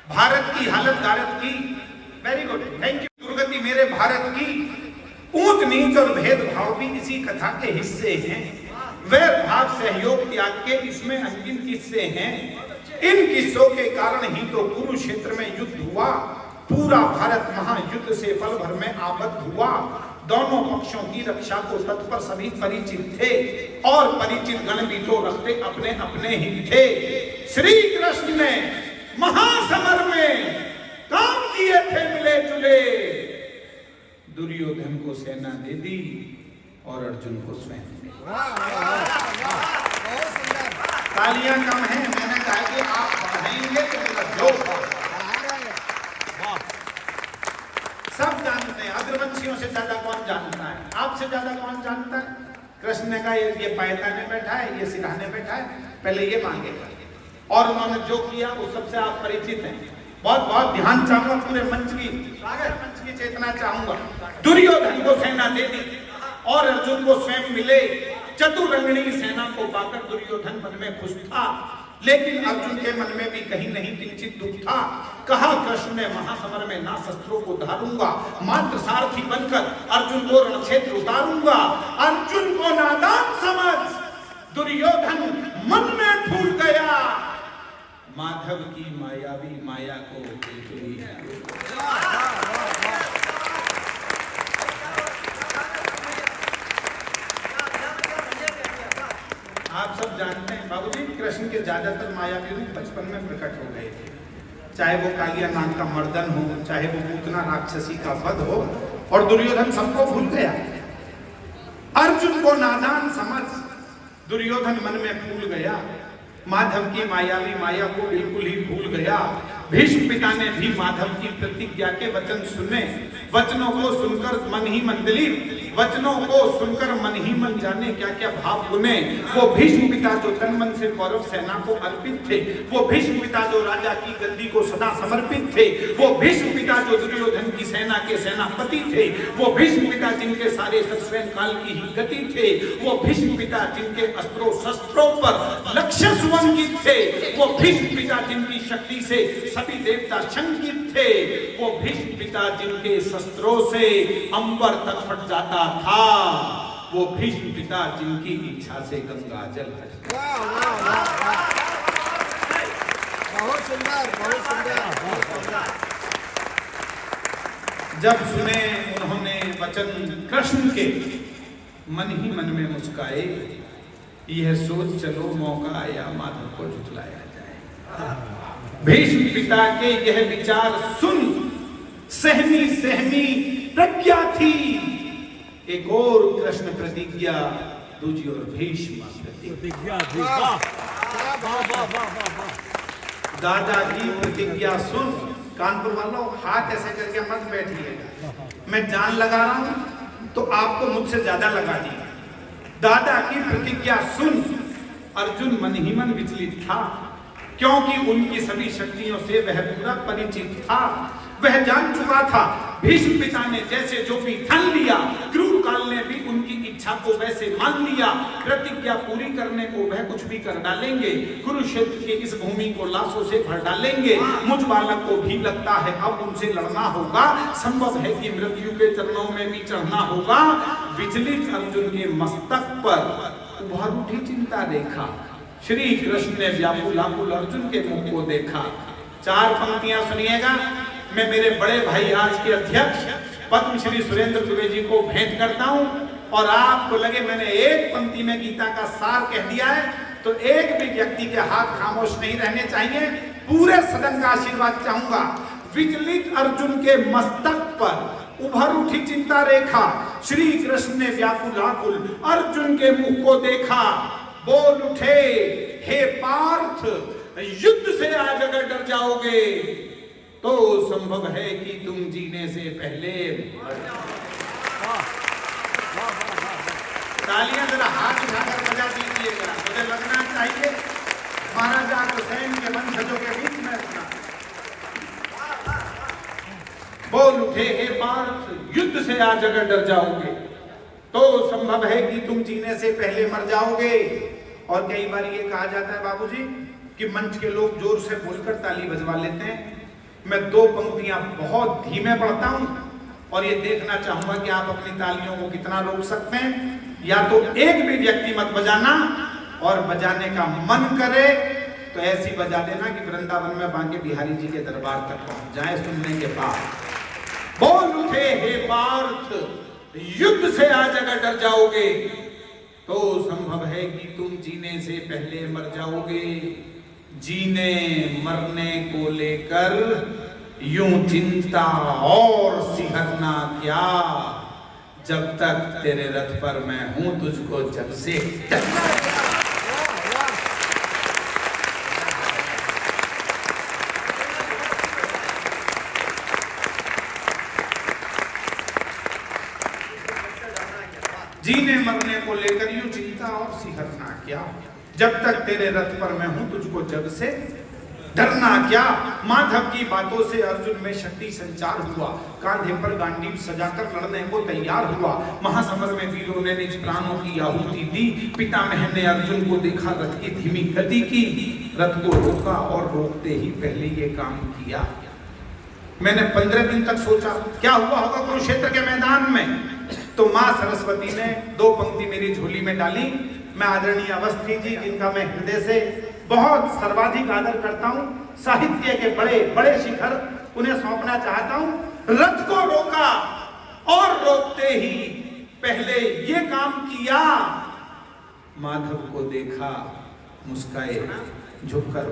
भारत की हालत गारत की, वेरी गुड, थैंक यू। दुर्गति मेरे भारत की, ऊंच नीच और भेदभाव भी इसी कथा के हिस्से हैं। वैर भाव सहयोग त्याग के इसमें अनगिन किस्से हैं। इन किस्सों के कारण ही तो कुरुक्षेत्र में युद्ध हुआ। पूरा भारत महायुद्ध से पल भर में आबद्ध हुआ। दोनों पक्षों की रक्षा को तत्पर सभी परिचित थे और परिचित गण भी तो रखते अपने अपने हित थे। श्री कृष्ण ने महासमर में काम किए थे मिले जुले। दुर्योधन को सेना दे दी और अर्जुन को स्वयं दे दी। तालियां कम हैं, मैंने कहा कि आप बढ़ाएंगे तो मेरा जोर। सब जानते हैं, अग्रवंशियों से ज्यादा कौन जानता है, आपसे ज्यादा कौन जानता है। कृष्ण ने कहा ये पायताने बैठा है, ये सिरहाने बैठा है, पहले ये मांगेगा। और उन्होंने जो किया उस सबसे आप परिचित हैं। बहुत बहुत ध्यान चाहूंगा, पूरे मंच की चेतना चाहूंगा। दुर्योधन को सेना दे दी और अर्जुन को स्वयं मिले। चतुरंगिणी सेना को पाकर दुर्योधन मन में खुश था, लेकिन अर्जुन के मन में भी कहीं नहीं किंचित दुख था। कहा कृष्ण ने महासमर में ना शस्त्रों को धारूंगा, मात्र सारथी बनकर अर्जुन को रणक्षेत्र उतारूंगा। अर्जुन को नादान समझ दुर्योधन मन में फूल गया। माधव की मायावी माया को बिल्कुल ही आप सब जानते हैं बाबूजी, कृष्ण के ज्यादातर मायावी रूप बचपन में प्रकट हो गए थे। चाहे वो कालिया नाग का मर्दन हो, चाहे वो पूतना राक्षसी का वध हो, और दुर्योधन सबको भूल गया। अर्जुन को नादान समझ दुर्योधन मन में फूल गया। माधव की मायावी माया को बिल्कुल ही भूल गया। भीष्म पिता ने भी माधव की प्रतिज्ञा के वचन सुने। वचनों को सुनकर मन ही मन दिलीप, वचनों को सुनकर मन ही मन जाने क्या क्या भाव बुने। वो भीष्म पिता जो तन मन से कौरव सेना को अर्पित थे, वो भीष्म पिता जो राजा की गद्दी को सदा समर्पित थे, वो भीष्म पिता जो दुर्योधन की सेना के सेनापति थे, वो भीष्म पिता जिनके सारे स्वयं काल की ही गति थे, वो भीष्म पिता जिनके अस्त्रों शस्त्रों पर लक्ष्य सुवंकित थे, वो भीष्म पिता जिनकी शक्ति से सभी देवता शंकित थे, वो भीष्म पिता जिनके शस्त्रों से अंबर तक फट जाता था, वो भीष्म पिता जिनकी इच्छा से गंगा जल बहुत सुंदर, बहुत सुंदर, बहुत सुंदर। जब सुने उन्होंने वचन कृष्ण के, मन ही मन में मुस्काए। यह सोच चलो मौका आया माधव को झुठलाया जाए। भीष्म पिता के यह विचार सुन सहमी सहमी प्रज्ञा थी। एक और कृष्ण प्रतिज्ञा, दूजी और भीष्म प्रतिज्ञा। दादा की प्रतिज्ञा सुन। कानपुर वालों हाथ ऐसे करके मत बैठिएगा, मैं जान लगा रहा हूं तो आपको मुझसे ज्यादा लगा दी। दादा की प्रतिज्ञा सुन। अर्जुन मन ही मन विचलित था, क्योंकि उनकी सभी शक्तियों से वह पूरा परिचित था। वह जान चुका था भीष्म पिता ने जैसे जो भी ठान लिया, क्रूर काल ने भी उनकी इच्छा को वैसे मान लिया। प्रतिज्ञा पूरी करने को वह कुछ भी कर डालेंगे। कुरुक्षेत्र की इस भूमि को लाशों से भर डालेंगे। मुझ बालक को भी लगता है अब उनसे लड़ना होगा, संभव है कि मृत्यु के चरणों में भी चढ़ना होगा। विचलित अर्जुन के मस्तक पर उभर उठी चिंता देखा। श्री कृष्ण ने व्याकुल अर्जुन के मुख को देखा। चार पंक्तियां सुनिएगा। मैं मेरे बड़े भाई आज के अध्यक्ष पद्मश्री सुरेंद्र दुबे जी को भेंट करता हूं, और आपको लगे मैंने एक पंक्ति में गीता का सार कह दिया है तो एक भी व्यक्ति के हाथ खामोश नहीं रहने चाहिए। पूरे सदन का आशीर्वाद चाहूंगा। विचलित अर्जुन के मस्तक पर उभर उठी चिंता रेखा। श्री कृष्ण ने व्याकुल अर्जुन के मुख को देखा। बोल उठे, हे पार्थ, युद्ध से आज अगर डर जाओगे तो संभव है कि तुम जीने से पहले। तालियां जरा हाथ उठाकर बजा दीजिएगा, मुझे लगना चाहिए महाराजा हुसैन के वंशजों के बीच में था। बोल उठे, हे पार्थ, युद्ध से आज अगर डर जाओगे तो संभव है कि तुम जीने से पहले मर जाओगे। और कई बार ये कहा जाता है बाबूजी कि मंच के लोग जोर से बोलकर ताली बजवा लेते हैं, मैं 2 पंक्तियां बहुत धीमे पढ़ता हूं और ये देखना चाहूंगा कि आप अपनी तालियों को कितना रोक सकते हैं। या तो एक भी व्यक्ति मत बजाना, और बजाने का मन करे तो ऐसी बजा देना कि वृंदावन में बांके बिहारी जी के दरबार तक पहुंच जाए सुनने के बाद। बोल उठे हे पार्थ, युद्ध से आज अगर डर जाओगे तो संभव है कि तुम जीने से पहले मर जाओगे। जीने मरने को लेकर यूं चिंता और सिहरना क्या, जब तक तेरे रथ पर मैं हूं तुझको जग से डरना। जीने मरने को लेकर यूं चिंता और सिहरना क्या, जब तक तेरे रथ पर मैं हूं तुझको जग से डरना क्या। माधव की बातों से अर्जुन में शक्ति संचार हुआ, कांधे पर गांडीव सजाकर लड़ने को तैयार हुआ। महासमर में वीरों ने निज प्राणों की आहुति दी। पितामह ने अर्जुन को देखा, रथ की धीमी गति की, रथ को रोका और रोकते ही पहले ये काम किया। मैंने 15 दिन तक सोचा क्या हुआ होगा कुरुक्षेत्र के मैदान में, तो मां सरस्वती ने 2 पंक्ति मेरी झोली में डाली। मैं आदरणीय अवस्थी जी, जिनका मैं हृदय से बहुत सर्वाधिक आदर करता हूं, साहित्य के बड़े बड़े शिखर उन्हें सौंपना चाहता हूं। रथ को रोका और रोकते ही पहले ये काम किया। माधव को देखा, मुस्काए, झुककर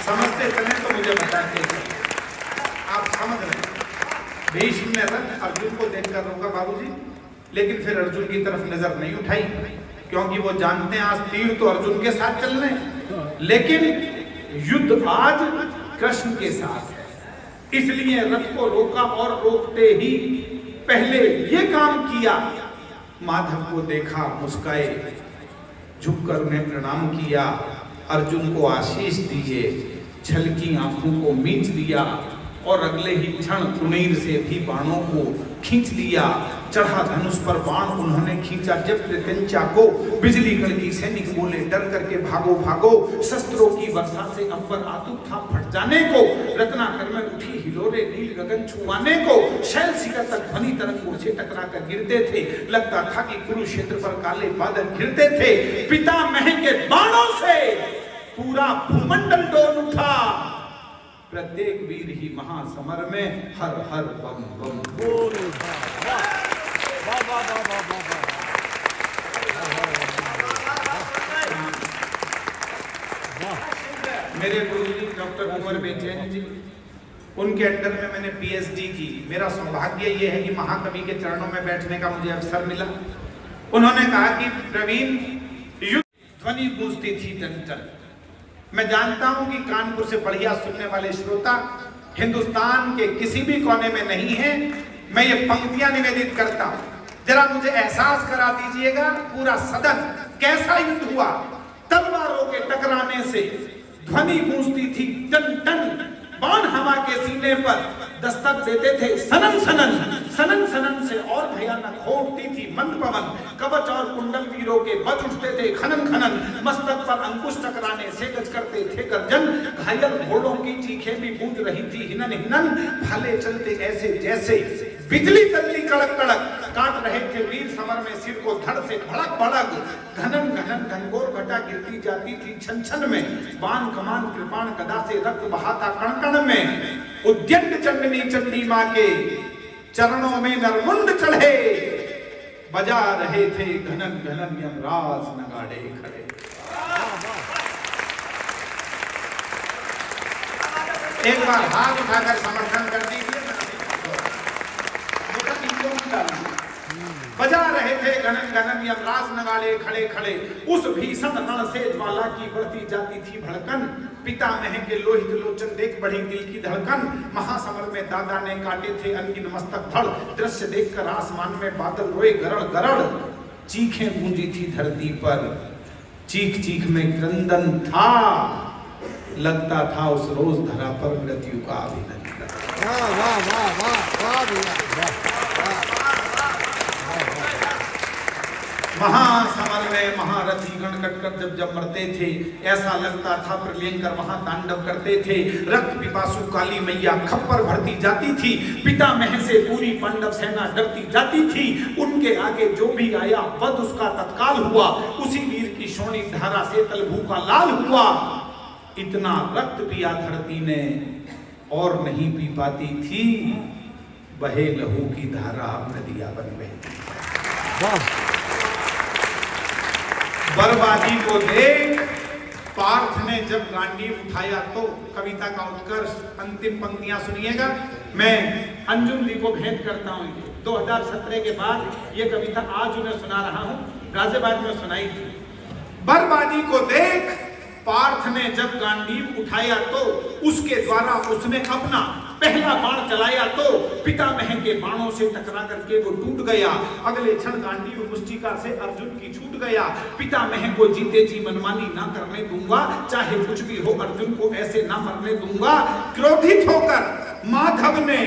समझते चले तो मुझे बताते आप समझ रहे। भीष्म ने रथ अर्जुन को देखकर रोका बाबूजी, लेकिन फिर अर्जुन की तरफ नजर नहीं उठाई, क्योंकि वो जानते हैं आज तीर तो अर्जुन के साथ चल रहे हैं, लेकिन युद्ध आज कृष्ण के साथ है। इसलिए रथ को रोका और रोकते ही पहले ये काम किया। माधव को देखा, मुस्काए, झुककर उन्हें प्रणाम किया, अर्जुन को आशीष दिए, छलकी आंखों को मींच दिया और अगले ही क्षण कुनीर से भी बाणों को खींच लिया। चढ़ा धनुष पर बाण उन्होंने खींचा, जब त्रिकंचा को बिजली कड़की, सैनिक बोले डर करके भागो भागो। शस्त्रों की वर्षा से अंबर आतुर था फट जाने को, रत्नाकर में उठी हिलोरे नील गगन छुआने को। शैल शिखर तक ध्वनि तरंग ऊर्जे टकरा कर गिरते थे, लगता था कि कुरुक्षेत्र पर काले बादल घिरते थे। पितामह के बाणों से पूरा भूमंडल डोल उठा। प्रत्येक वीर ही महासमर में हर हर बम बम बोल। मेरे गुरुजी डॉक्टर कुंवर बेचैन जी, उनके अंडर में मैंने पीएचडी की। मेरा सौभाग्य यह है कि महाकवि के चरणों में बैठने का मुझे अवसर मिला। उन्होंने कहा कि प्रवीण, ध्वनि गूंजती थी टन टन। मैं जानता हूं कि कानपुर से बढ़िया सुनने वाले श्रोता हिंदुस्तान के किसी भी कोने में नहीं है। मैं ये पंक्तियां निवेदित करता हूं, जरा मुझे एहसास करा दीजिएगा पूरा सदन कैसा युद्ध हुआ। तलवारों के टकराने से ध्वनि गूंजती थी टन टन, बाण हवा के सीने पर दस्तक देते थे सनन सनन, सनन सनन से और भयानक हो उठती थी मंद पवन। कवच और कुंडल वीरों के बज उठते थे खनन खनन, मस्तक पर अंकुश टकराने से गज करते थे गर्जन। घायल घोड़ों की चीखें भी गूंज रही थी हिनन हिनन, भाले चलते ऐसे जैसे बिजली चलती कड़क कड़क। काट रहे थे वीर समर में सिर को धड़ से भड़क भड़क, घनन घनन घनघोर घटा गिरती जाती थी छन छन में। बाण कमान कृपाण गदा से रक्त बहाता कण कण में। उद्यंत चंडनी चंडी मां के चरणों में नरमुंड चढ़े, बजा रहे थे घनन घनन यमराज नगाड़े खड़े। एक बार हाथ उठाकर समर्थन कर दीजिए। बजा रहे थे घनन घनन यमराज नगाड़े खड़े खड़े। उस भीषण रण से ज्वाला की बढ़ती जाती थी भड़कन। पितामह के लोहित लोचन देख बढ़ी दिल की धड़कन। महासमर में दादा ने काटे थे अनगिन मस्तक धड़, दृश्य देखकर आसमान में बादल रोए गरड़ गरड़। चीखें गूंजी थी धरती पर, चीख चीख में क्रंदन था, लगता था उस रोज धरा पर मृत्यु का अभिनंदन। वाह वाह वाह वाह वाह भैया वाह। महासमर में महारथी गण कटकर जब मरते थे, ऐसा लगता था प्रलयंकर वहां तांडव करते थे। रक्त पिपासु काली मैया खप्पर भरती जाती थी, पितामह से पूरी पांडव सेना डरती जाती थी। उनके आगे जो भी आया वध उसका तत्काल हुआ, उसी वीर की शोणी धारा से तलभू का लाल हुआ। इतना रक्त पिया धरती ने और नहीं पी पाती थी, बहे लहू की धारा नदियां बन गई। बर्बादी को देख पार्थ ने जब गांडीव उठाया तो, कविता का उत्कर्ष अंतिम पंक्तियां सुनिएगा। मैं अंजुम जी को भेंट करता हूं। 2017 के बाद ये कविता आज उन्हें सुना रहा हूं, गाजियाबाद में सुनाई थी। बर्बादी को देख पार्थ ने जब गांडीव उठाया तो, उसके द्वारा उसने अपना पहला बाण चलाया तो पितामह के बाणों से टकरा करके वो टूट गया। अगले क्षण गांडीव मुष्टिका से अर्जुन की छूट गया। पितामह को जीते जी मनमानी ना करने दूंगा, चाहे कुछ भी हो अर्जुन को ऐसे ना मरने दूंगा। क्रोधित होकर माधव ने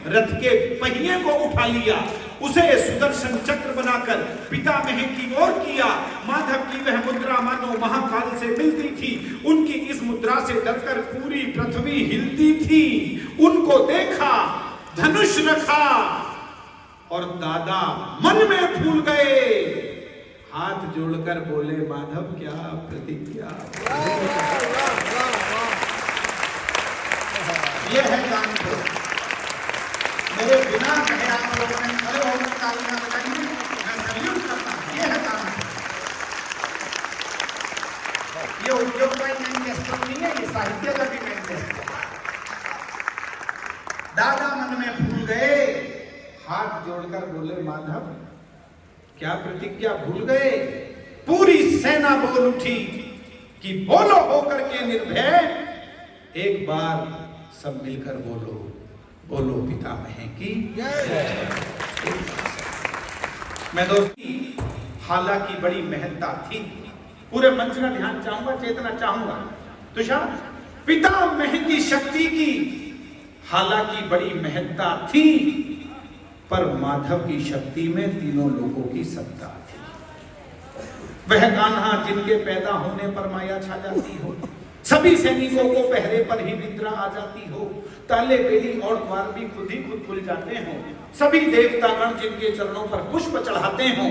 रथ के पहिए को उठा लिया, उसे सुदर्शन चक्र बनाकर पितामह की ओर किया। माधव की वह मुद्रा मानो महाकाल से मिलती थी, उनकी इस मुद्रा से डरकर पूरी पृथ्वी हिलती थी। उनको देखा, धनुष रखा और दादा मन में फूल गए। हाथ जोड़कर बोले माधव क्या प्रतिज्ञा। यह है कानपुर। मेरे बिना कहे आप लोगों ने खड़े होकर तालियां बजाई, मैं सैल्यूट करता हूं। ये है कानपुर। ये उद्योग का मैनिफेस्टो नहीं है, ये साहित्य का भी मैनिफेस्टो। दादा मन में भूल गए, हाथ जोड़कर बोले माधव क्या प्रतिज्ञा भूल गए। पूरी सेना बोल उठी कि बोलो होकर के निर्भय, एक बार सब मिलकर बोलो, बोलो पितामह की जय। मैं दोस्ती हालांकि बड़ी महत्ता थी, पूरे मंच का ध्यान चाहूंगा, चेतना चाहूंगा। तुषार, पितामह की शक्ति की हालांकि बड़ी महत्ता थी, पर माधव की शक्ति में तीनों लोगों की सत्ता थी। वह कान्हा जिनके पैदा होने पर माया छा जाती हो, सभी सैनिकों को पहरे पर ही निद्रा आ जाती हो, ताले बेली और द्वार भी खुद ही खुद खुल जाते हो, सभी देवतागण जिनके चरणों पर पुष्प चढ़ाते हो,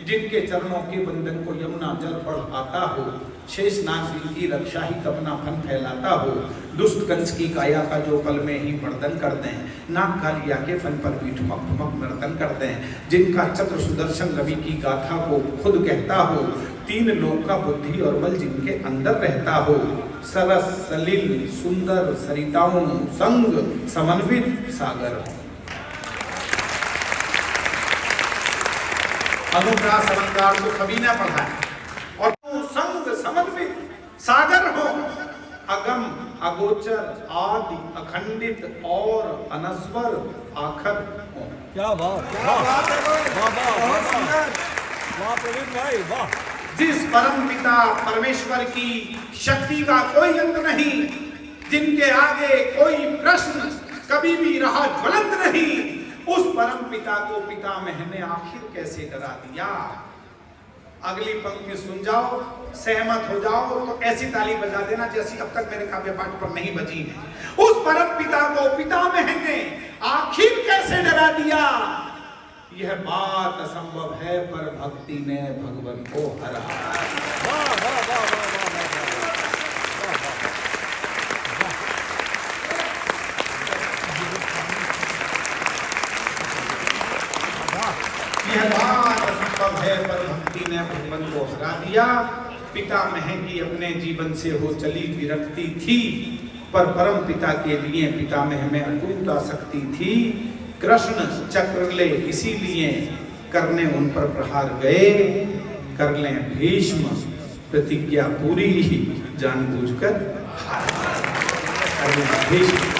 जिनके चरणों के बंधन को यमुना जल बढ़ाता हो, शेषनाग जिनकी रक्षा ही अपना फन फैलाता हो, दुष्ट कंस की काया का जो पल में ही मर्दन करते हैं, नाग कालिया के फन पर भी ठुमक ठुमक नर्तन करते हैं, जिनका चक्र सुदर्शन रवि की गाथा को खुद कहता हो, तीन लोक का बुद्धि और बल जिनके अंदर रहता हो, सरस सलिल सुंदर सरिताओं संग समन्वित सागर हो। अनुप्रास अलंकार को सभी ने पढ़ा है। और संग समन्वित सागर हो, अगम अगोचर आदि अखंडित और अनस्वर आखर हो। क्या बात, क्या बात है भाई, वाह प्रवीण भाई वाह। जिस परम पिता परमेश्वर की शक्ति का कोई अंत नहीं, जिनके आगे कोई प्रश्न कभी भी रहा ज्वलंत नहीं, उस परम पिता को पितामह ने आखिर कैसे डरा दिया। अगली पंक्ति सुन जाओ, सहमत हो जाओ तो ऐसी ताली बजा देना जैसी अब तक मेरे काव्य पाठ पर नहीं बजी है। उस परम पिता को पितामह ने आखिर कैसे डरा दिया। यह बात असंभव है, पर भक्ति ने भगवान को हरा। यह बात असंभव है, पर भक्ति ने भगवान को हरा दिया। पितामह की अपने जीवन से हो चली विरक्ति थी, पर परम पिता के लिए पितामह में अटूट आसक्ति थी। कृष्ण चक्र ले इसीलिए करने उन पर प्रहार गए, कर लें भीष्म प्रतिज्ञा पूरी जानबूझकर हार। भीष्म